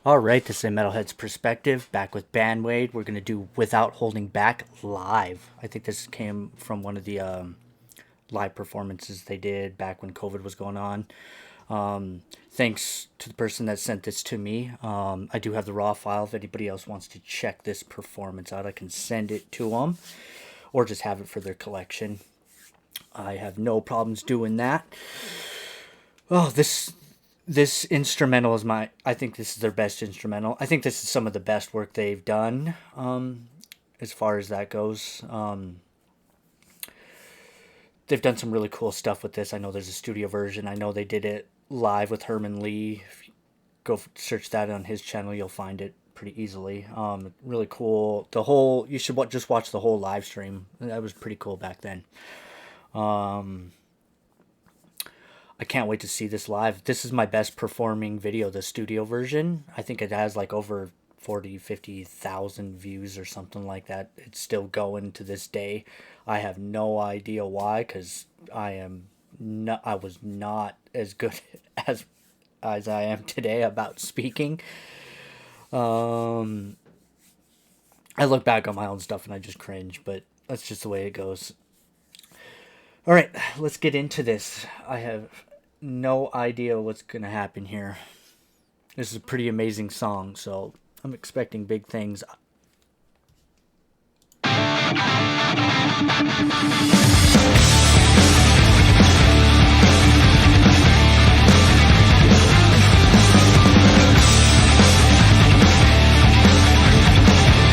All right, this is a Metalhead's Perspective, back with BAND-MAID. We're going to do Without Holding Back live. I think this came from one of the live performances they did back when COVID was going on. Thanks to the person that sent this to me. I do have the raw file. If anybody else wants to check this performance out, I can send it to them or just have it for their collection. I have no problems doing that. Oh, this instrumental is I think this is their best instrumental. I think this is some of the best work they've done, as far as that goes. They've done some really cool stuff with this. I know there's a studio version. I know they did it live with Herman Lee. If you go search that on his channel, you'll find it pretty easily. Really cool. You should just watch the whole live stream. That was pretty cool back then. I can't wait to see this live. This is my best performing video, the studio version. I think it has like over 50,000 views or something like that. It's still going to this day. I have no idea why, because I was not as good as I am today about speaking. I look back on my own stuff and I just cringe, but that's just the way it goes. All right, let's get into this. I have no idea what's going to happen here. This is a pretty amazing song, so I'm expecting big things.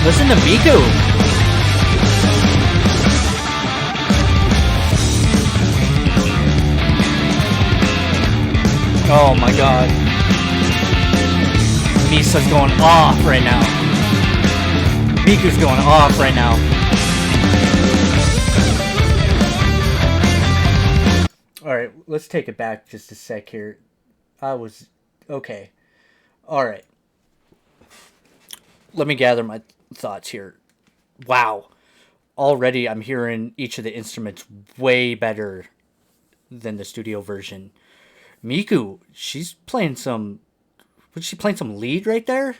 Listen to Miku. Oh my god. Misa's going off right now. Miku's going off right now. Alright, let's take it back just a sec here. Okay. Alright. Let me gather my thoughts here. Wow. Already I'm hearing each of the instruments way better than the studio version. Miku, she's playing some... Was she playing some lead right there?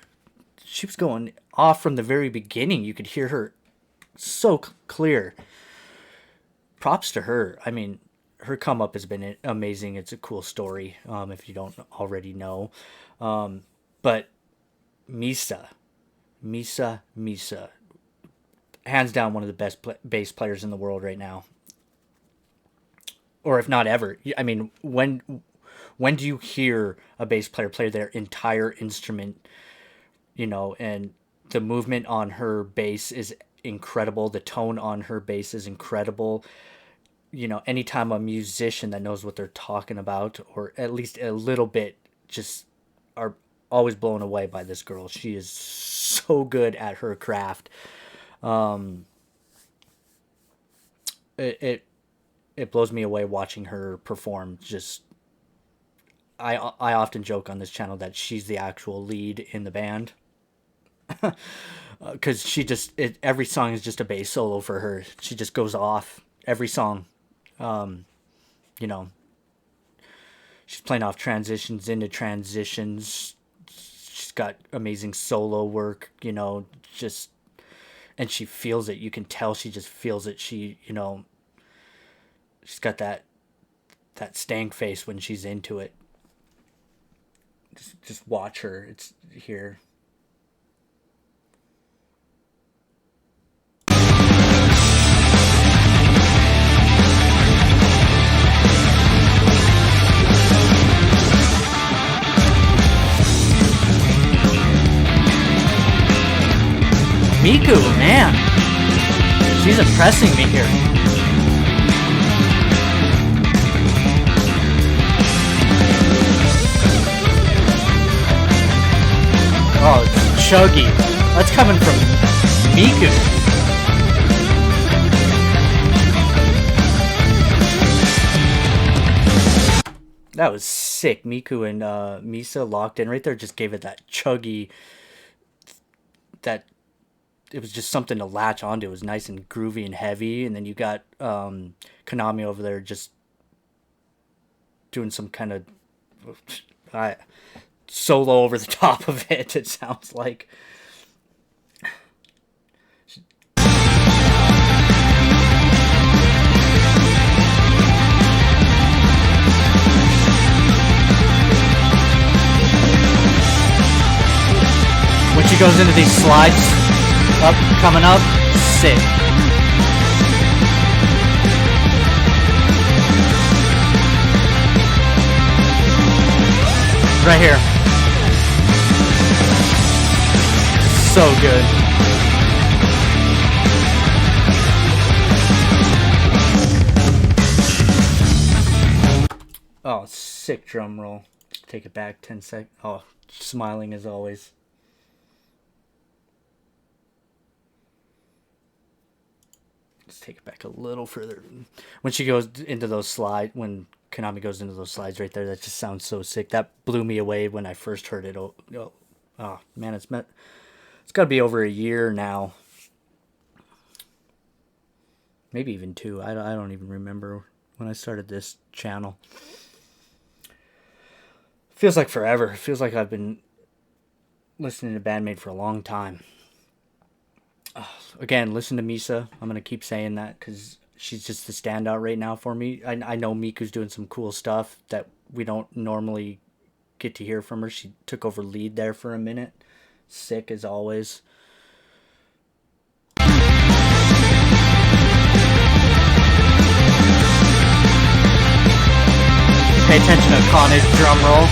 She was going off from the very beginning. You could hear her so clear. Props to her. I mean, her come up has been amazing. It's a cool story, if you don't already know. But Misa. Hands down one of the best bass players in the world right now. Or if not ever. I mean, when do you hear a bass player play their entire instrument, and the movement on her bass is incredible. The tone on her bass is incredible. Anytime a musician that knows what they're talking about, or at least a little bit, just are always blown away by this girl. She is so good at her craft. It blows me away watching her perform. I often joke on this channel that she's the actual lead in the band, because every song is just a bass solo for her. She just goes off every song. She's playing off transitions into transitions. She's got amazing solo work, and she feels it. You can tell she just feels it. She's got that stank face when she's into it. Just watch her. It's here. Miku, man. She's impressing me here. Oh, it's chuggy. That's coming from Miku. That was sick. Miku and Misa locked in right there. Just gave it that chuggy. It was just something to latch onto. It was nice and groovy and heavy. And then you got Konami over there just doing some kind of solo over the top of it, it sounds like. When she goes into these slides, coming up, sick. Right here. So good. Oh, sick drum roll. Take it back 10 seconds. Oh, smiling as always. Let's take it back a little further. When she goes into those slides, when Konami goes into those slides right there, that just sounds so sick. That blew me away when I first heard it. Oh man, it's got to be over a year now. Maybe even 2. I don't even remember when I started this channel. Feels like forever. Feels like I've been listening to BAND-MAID for a long time. Again, listen to Misa. I'm going to keep saying that because she's just the standout right now for me. I know Miku's doing some cool stuff that we don't normally get to hear from her. She took over lead there for a minute. Sick as always. Pay attention to Connor's drum roll.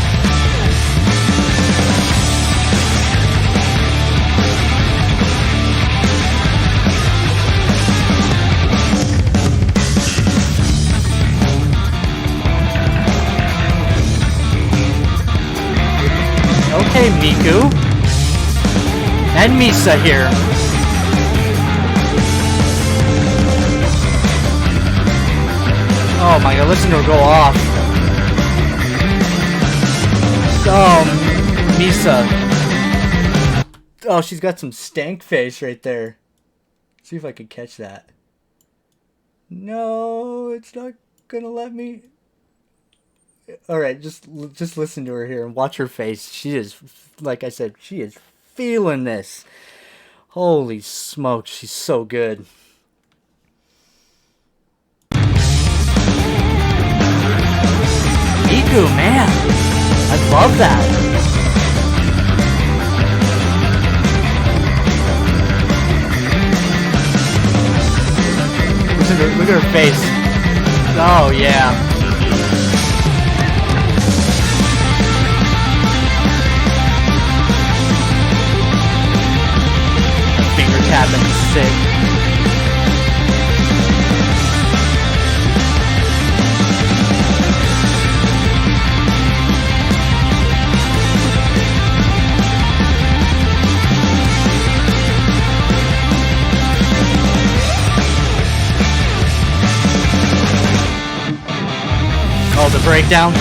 Okay, Miku. And Misa here. Oh my god, listen to her go off. Oh, Misa. Oh, she's got some stank face right there. Let's see if I can catch that. No, it's not gonna let me. Alright, just listen to her here and watch her face. She is, like I said, she is feeling this. Holy smokes, she's so good. Miku, man, I love that. Look at her face. Oh, yeah. Tapping sick. Oh, the breakdown.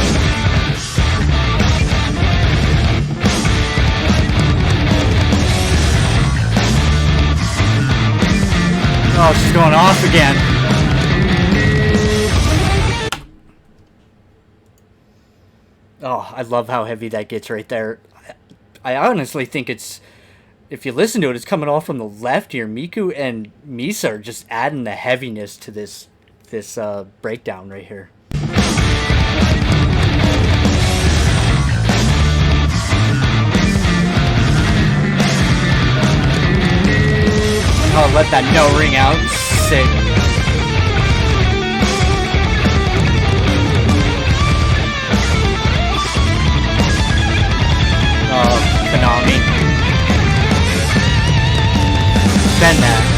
Oh, she's going off again. Oh, I love how heavy that gets right there. I honestly think it's, if you listen to it, it's coming off from the left here. Miku and Misa are just adding the heaviness to this breakdown right here. Oh, let that note ring out. Sick. Oh, Konami. Bend that.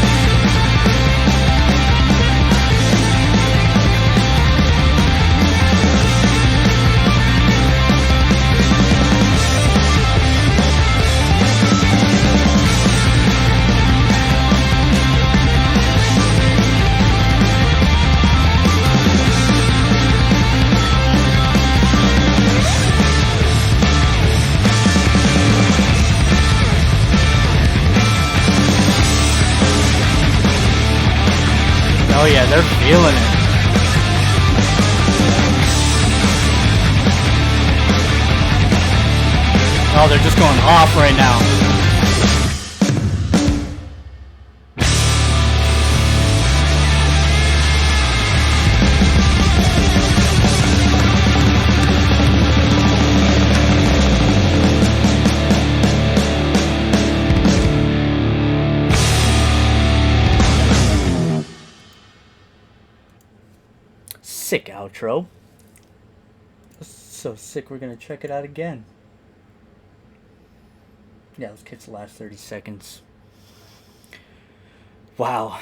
Oh yeah, they're feeling it. Oh, they're just going off right now. Sick outro. So sick, we're gonna check it out again. Yeah, let's catch the last 30 seconds. Wow.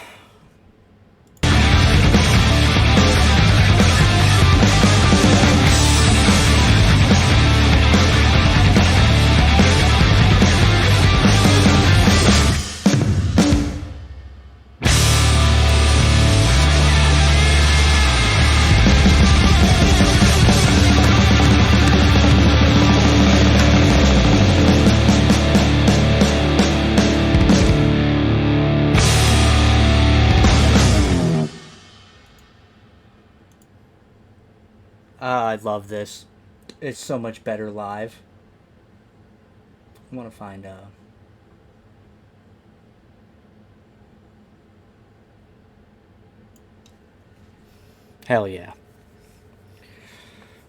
I love this. It's so much better live. I want to find Hell yeah.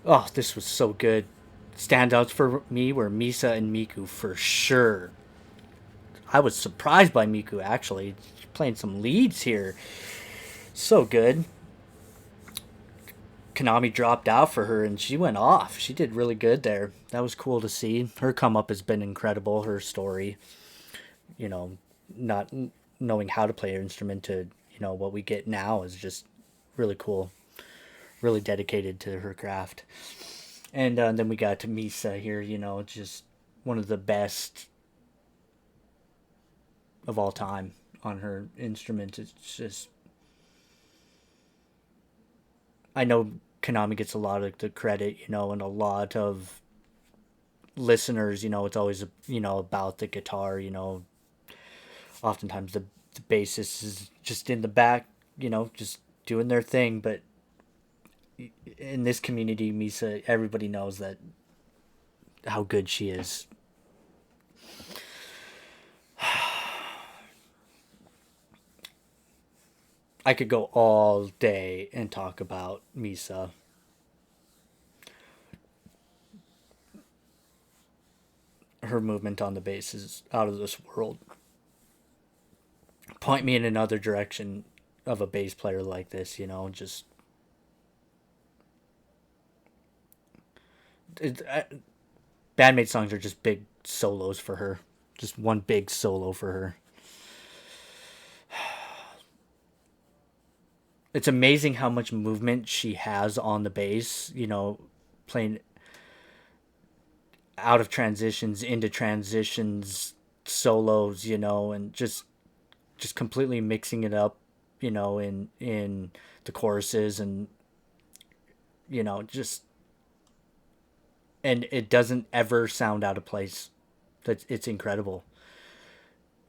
Oh, this was so good. Standouts for me were Misa and Miku for sure. I was surprised by Miku actually. She's playing some leads here. So good. Konami dropped out for her and she went off. She did really good there. That was cool to see. Her come up has been incredible. Her story, you know, not knowing how to play her instrument to, what we get now is just really cool. Really dedicated to her craft. And then we got to Misa here, just one of the best of all time on her instrument. It's just, I know Konami gets a lot of the credit, and a lot of listeners, it's always, about the guitar, oftentimes the bassist is just in the back, just doing their thing. But in this community, Misa, everybody knows that how good she is. I could go all day and talk about Misa. Her movement on the bass is out of this world. Point me in another direction of a bass player like this, just BAND-MAID songs are just big solos for her. Just one big solo for her. It's amazing how much movement she has on the bass, playing out of transitions into transitions, solos, and just completely mixing it up, in the choruses and just, and it doesn't ever sound out of place. It's incredible.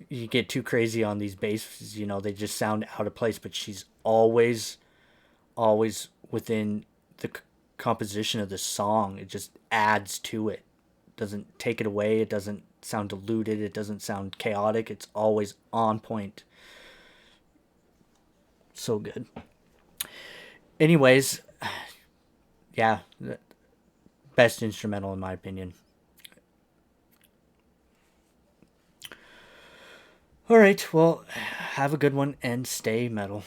You get too crazy on these basses, they just sound out of place, but she's always within the composition of the song. It just adds to it. Doesn't take it away. It doesn't sound diluted. It doesn't sound chaotic. It's always on point. So good. Anyways, yeah, best instrumental in my opinion. All right, well, have a good one and stay metal.